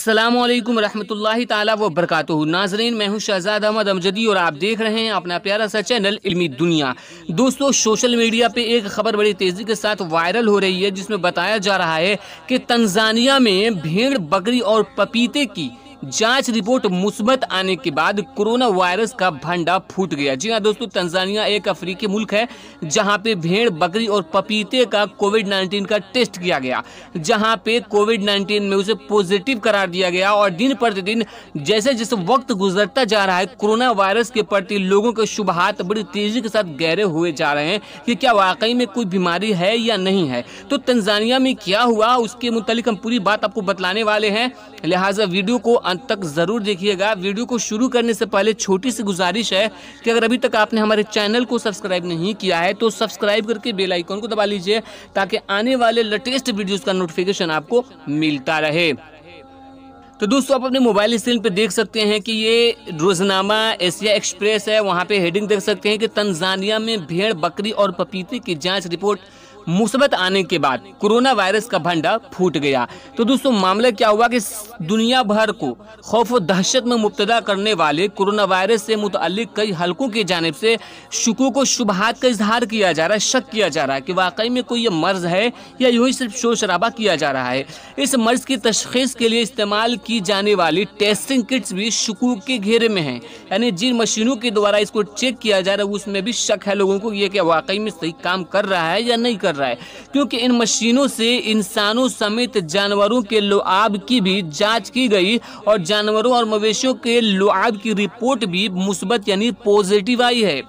अस्सलामुअलैकुम रहमतुल्लाहि ताला व बरकातुहू। नाजरीन, मैं हूं शहजाद अहमद अमजदी और आप देख रहे हैं अपना प्यारा सा चैनल इल्मी दुनिया। दोस्तों, सोशल मीडिया पे एक खबर बड़ी तेज़ी के साथ वायरल हो रही है, जिसमें बताया जा रहा है कि तंजानिया में भेड़, बकरी और पपीते की जांच रिपोर्ट मुस्बत आने के बाद कोरोना वायरस का भंडा फूट गया। जी हाँ दोस्तों, तंजानिया एक अफ्रीकी मुल्क है जहां पे भेड़, बकरी और पपीते का कोविड-19 का टेस्ट किया गया, जहां पे कोविड-19 में उसे पॉजिटिव करार दिया गया। और दिन प्रतिदिन जैसे जैसे वक्त गुजरता जा रहा है, कोरोना वायरस के प्रति लोगों के शुबहात बड़ी तेजी के साथ गहरे हुए जा रहे हैं कि क्या वाकई में कोई बीमारी है या नहीं है। तो तंजानिया में क्या हुआ, उसके मुतालिक हम पूरी बात आपको बतलाने वाले हैं, लिहाजा वीडियो को अंत तक जरूर देखिएगा। वीडियो को शुरू करने से पहले छोटी सी गुजारिश है कि अगर अभी तक आपने हमारे चैनल को सब्सक्राइब नहीं किया है तो सब्सक्राइब करके बेल आइकन को दबा लीजिए, ताकि आने वाले लेटेस्ट वीडियोस का नोटिफिकेशन आपको मिलता रहे। तो दोस्तों, आप अपने मोबाइल स्क्रीन पे देख सकते हैं कि ये रोजनामा एशिया एक्सप्रेस है। वहां पे हेडिंग देख सकते हैं कि तंजानिया में भेड़, बकरी और पपीते की जांच रिपोर्ट मुस्बत आने के बाद कोरोना वायरस का भंडा फूट गया। तो दोस्तों, मामला क्या हुआ कि दुनिया भर को खौफ और दहशत में मुब्तला करने वाले कोरोना वायरस से मुतअल्लिक कई हलकों की जानिब से शुकूक और शुबहात का इजहार किया जा रहा है, शक किया जा रहा है कि वाकई में कोई ये मर्ज है या यूं ही सिर्फ शोर शराबा किया जा रहा है। इस मर्ज की तशखीस के लिए इस्तेमाल की जाने वाली टेस्टिंग किट्स भी शुकूक के घेरे में हैं, यानी जिन मशीनों के द्वारा इसको चेक किया जा रहा है उसमें भी शक है लोगों को, ये कि वाकई में सही काम कर रहा है या नहीं कर रहा है, क्योंकि इन मशीनों से इंसानों समेत जानवरों के लुआब की भी जांच की गई और जानवरों और मवेशियों के लुआब की रिपोर्ट भी मुस्बत यानी पॉजिटिव आई है।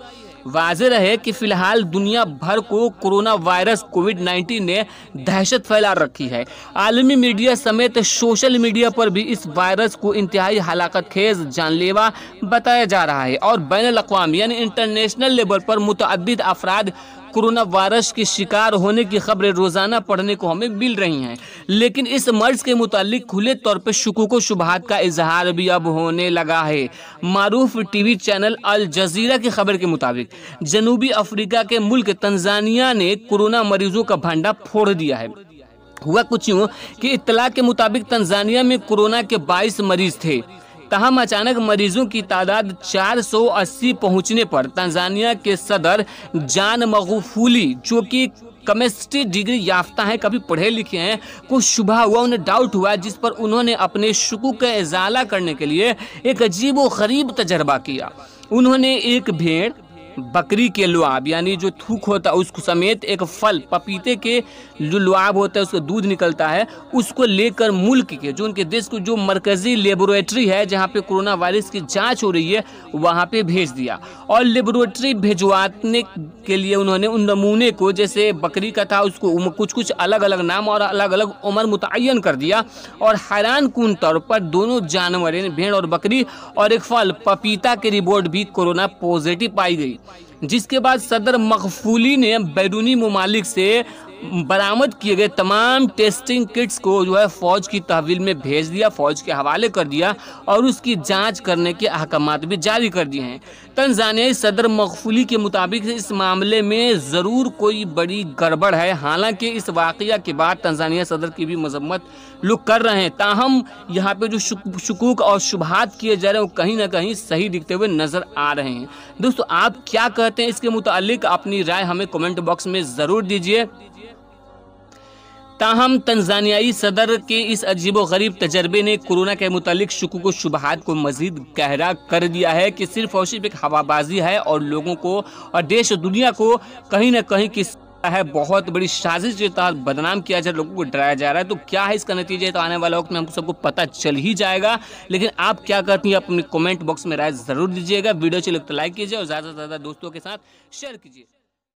वाज़ेह रहे कि फिलहाल दुनिया भर को कोरोना वायरस कोविड-19 ने दहशत फैला रखी है। आलमी मीडिया समेत सोशल मीडिया पर भी इस वायरस को इंतहाई हलाकत खेज, जानलेवा बताया जा रहा है और बैनुल अक़वामी यानी इंटरनेशनल लेवल पर मुतअद्दिद अफराद कोरोना वायरस के शिकार होने की खबरें रोजाना पढ़ने को हमें मिल रही हैं। लेकिन इस मर्ज के मुतालिक खुले तौर पर शुकूक व शुबहात का इजहार भी अब होने लगा है। मारूफ टीवी चैनल अल जजीरा की खबर के मुताबिक जनूबी अफ्रीका के मुल्क तंजानिया ने कोरोना मरीजों का भंडा फोड़ दिया है। हुआ कुछ यूं कि इत्तला के मुताबिक तंजानिया में कोरोना के 22 मरीज थे, तहम अचानक मरीजों की तादाद 480 पहुंचने पर तंजानिया के सदर जान मगफूली, जो कि केमिस्ट्री डिग्री याफ्ता हैं, कभी पढ़े लिखे हैं, को शुबा हुआ, उन्हें डाउट हुआ, जिस पर उन्होंने अपने शुकूक का इजाला करने के लिए एक अजीब व गरीब तजर्बा किया। उन्होंने एक भेड़, बकरी के लुआब यानी जो थूक होता है उसको समेत एक फल पपीते के जो लुआब होता है, उसका दूध निकलता है, उसको लेकर मुल्क के जो उनके देश को जो मरकजी लेबोरेटरी है जहां पे कोरोना वायरस की जांच हो रही है वहां पे भेज दिया। और लेबोरेटरी भिजवाने के लिए उन्होंने उन नमूने को, जैसे बकरी का था उसको कुछ कुछ अलग अलग नाम और अलग अलग उम्र मुतय्यन कर दिया। और हैरान कुन तौर पर दोनों जानवर भेड़ और बकरी और एक फल पपीता की रिपोर्ट भी कोरोना पॉजिटिव पाई गई, जिसके बाद सदर मगफूली ने बैरूनी ममालिक से बरामद किए गए तमाम टेस्टिंग किट्स को जो है फौज की तहवील में भेज दिया, फौज के हवाले कर दिया और उसकी जांच करने के अहकामात भी जारी कर दिए हैं। तंजानियाई सदर मगफूली के मुताबिक इस मामले में ज़रूर कोई बड़ी गड़बड़ है। हालांकि इस वाक़या के बाद तंजानिया सदर की भी मजम्मत लोग कर रहे हैं, ताहम यहाँ पे जो शुकूक और शुबहात किए जा रहे हैं वो कहीं ना कहीं सही दिखते हुए नज़र आ रहे हैं। दोस्तों, आप क्या कहते हैं इसके मुतालिक? अपनी राय हमें कमेंट बॉक्स में ज़रूर दीजिए। ताहम तंजानियाई सदर के इस अजीबोगरीब तजर्बे ने कोरोना के मुतालिक शुकूक व शुबहात को मजीद गहरा कर दिया है कि सिर्फ और सिर्फ एक हवाबाजी है और लोगों को और देश और दुनिया को कहीं ना कहीं किस है बहुत बड़ी साजिश के तहत बदनाम किया जा रहा है, लोगों को डराया जा रहा है। तो क्या है इसका नतीजा, तो आने वाले वक्त में हमको सबको पता चल ही जाएगा। लेकिन आप क्या करती हैं, अपने कमेंट बॉक्स में राय जरूर दीजिएगा। वीडियो अच्छी लगे तो लाइक कीजिए और ज़्यादा से ज़्यादा दोस्तों के साथ शेयर कीजिए।